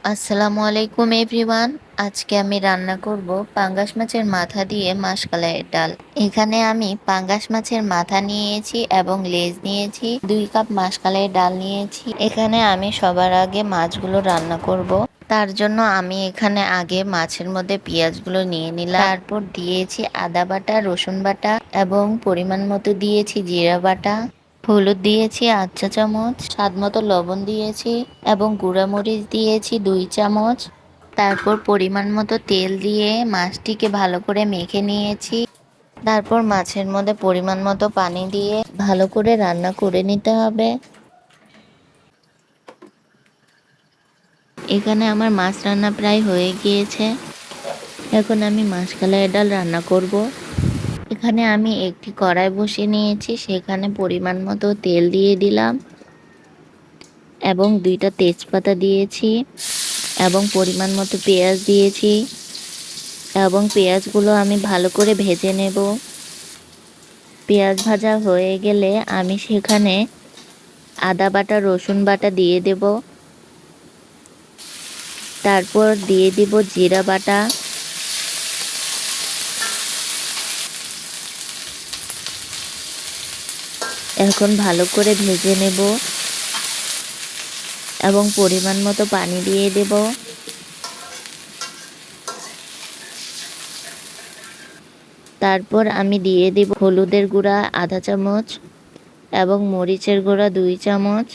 আসসালামু আলাইকুম এভরিওয়ান। আজকে আমি রান্না করব পাঙ্গাস মাছের মাথা দিয়ে মাশকালাইয়ের ডাল। এখানে আমি পাঙ্গাস মাছের মাথা নিয়েছি এবং লেজ নিয়েছি, 2 কাপ মাশকালাইয়ের ডাল নিয়েছি। এখানে আমি সবার আগে মাছগুলো রান্না করব। তার জন্য আমি এখানে আগে মাছের মধ্যে পেঁয়াজগুলো নিয়ে নিলাম, তারপর দিয়েছি আদা বাটা, রসুন বাটা এবং পরিমাণ মতো দিয়েছি জিরা বাটা, হলুদ দিয়েছি 8 চা চামচ, স্বাদ মতো লবণ দিয়েছি এবং গুঁড়ামরিচ দিয়েছি 2 চামচ। তারপর পরিমাণ মতো তেল দিয়ে মাছটিকে ভালো করে মেখে নিয়েছি। তারপর মাছের মধ্যে পরিমাণ মতো পানি দিয়ে ভালো করে রান্না করে নিতে হবে। এখানে আমার মাছ রান্না প্রায় হয়ে গিয়েছে। এখন আমি মাশকালাইয়ের ডাল রান্না করব। এখানে আমি একটি কড়াই বসিয়ে নিয়েছি, সেখানে পরিমাণ মতো তেল দিয়ে দিলাম এবং 2টা তেজপাতা দিয়েছি এবং পরিমাণ মতো পেঁয়াজ দিয়েছি এবং পেঁয়াজগুলো আমি ভালো করে ভেজে নেব। পেঁয়াজ ভাজা হয়ে গেলে আমি সেখানে আদা বাটা, রসুন বাটা দিয়ে দেব। তারপর দিয়ে দিব জিরা বাটা, এখন ভালো করে ভেজে নেব এবং পরিমাণ মতো পানি দিয়ে দেব। তারপর আমি দিয়ে দেব হলুদের গুঁড়া আধা চামচ এবং মরিচের গুঁড়া 2 চামচ।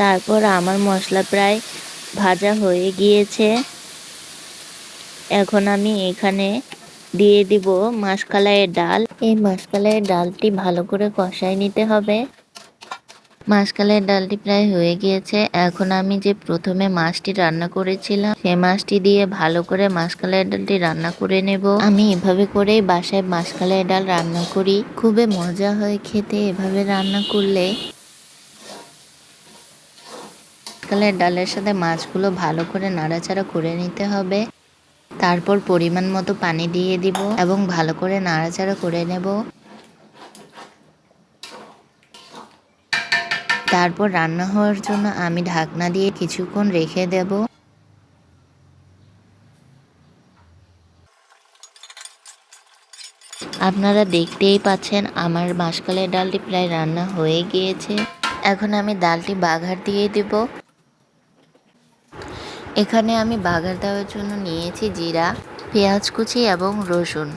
তারপর আমার মশলা প্রায় ভাজা হয়ে গিয়েছে। এখন আমি এখানে দিয়ে দিব মাশকালাইয়ের ডাল। এই মাশকালাইয়ের ডালটি ভালো করে কষায় নিতে হবে। মাশকালাইয়ের ডালটি প্রায় হয়ে গিয়েছে। এখন আমি যে প্রথমে মাছটি রান্না করেছিলাম সেই মাছটি দিয়ে ভালো করে মাশকালাইয়ের ডালটি রান্না করে নেব। আমি এভাবে করেই বাসায় মাশকালাইয়ের ডাল রান্না করি, খুবই মজা হয় খেতে এভাবে রান্না করলে। মাশকালাইয়ের ডালের সাথে মাছগুলো ভালো করে নাড়াচাড়া করে নিতে হবে। তারপর পরিমাণ মতো পানি দিয়ে দিব এবং ভালো করে নাড়াচাড়া করে নেব। তারপর রান্না হওয়ার জন্য আমি ঢাকনা দিয়ে কিছুক্ষণ রেখে দেব। আপনারা দেখতেই পাচ্ছেন আমার মাশকালাইয়ের ডালটি প্রায় রান্না হয়ে গিয়েছে। এখন আমি ডালটি বাগার দিয়ে দেব। এখানে আমি বাগার দেওয়ার জন্য নিয়েছি জিরা, পেঁয়াজ কুচি এবং রসুন।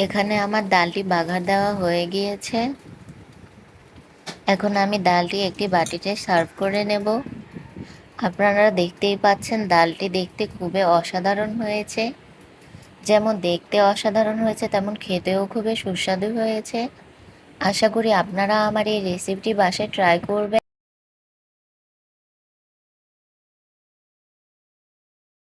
এখানে আমার ডালটি বাগার দেওয়া হয়ে গিয়েছে। এখন আমি ডালটি একটি বাটিতে সার্ভ করে নেব। আপনারা দেখতেই পাচ্ছেন ডালটি দেখতে খুবই অসাধারণ হয়েছে। যেমন দেখতে অসাধারণ হয়েছে তেমন খেতেও খুবই সুস্বাদু হয়েছে। আশা করি আপনারা আমার এই রেসিপিটি বাসায় ট্রাই করবেন।